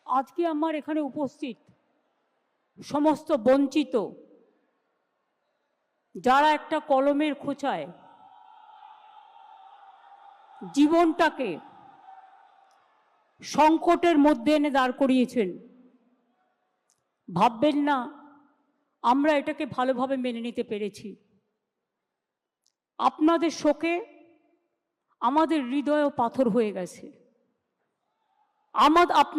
আজকে আমার এখানে উপস্থিত সমস্ত বঞ্চিত যারা একটা কলমের খোঁচায় জীবনটাকে সংকটের মধ্যে এনে দাঁড় করিয়েছেন, ভাববেন না আমরা এটাকে ভালোভাবে মেনে নিতে পেরেছি। আপনাদের শোকে আমাদের হৃদয়ও পাথর হয়ে গেছে।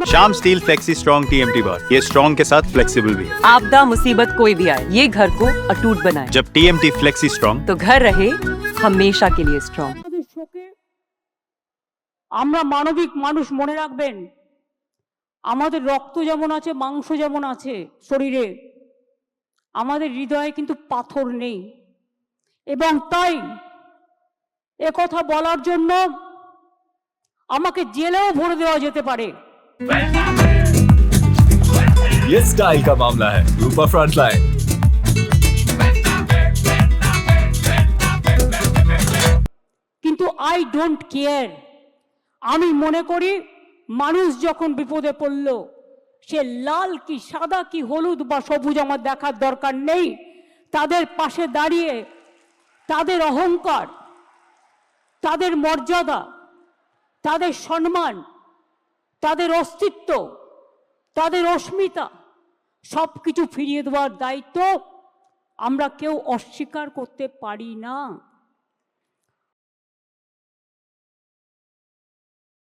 Shyam steel flexi strong TMT बार, ये स्ट्रॉन्ग के साथ फ्लेक्सिबल भी है। आपदा मुसीबत कोई भी आए, ये घर को अटूट बनाए। जब टीएमटी फ्लेक्सी स्ट्रॉन्ग तो घर रहे हमेशा के लिए स्ट्रॉन्ग। শোকে আমরা মানবিক মানুষ, মনে রাখবেন আমাদের রক্ত যেমন আছে, মাংস যেমন আছে শরীরে, আমাদের হৃদয়ে কিন্তু পাথর নেই। এবং তাই একথা বলার জন্য আমাকে জেলেও ভরে দেওয়া যেতে পারে। ये स्टाइल का मामला है। रूपा फ्रंटलाइन। কিন্তু আই ডোন্ট কেয়ার। আমি মনে করি মানুষ যখন বিপদে পড়ল, সে লাল কি সাদা কি হলুদ বা সবুজ আমার দেখার দরকার নেই। তাদের পাশে দাঁড়িয়ে তাদের অহংকার, তাদের মর্যাদা, তাদের সম্মান, তাদের অস্তিত্ব, তাদের অস্মিতা সব কিছু ফিরিয়ে দেওয়ার দায়িত্ব আমরা কেউ অস্বীকার করতে পারি না।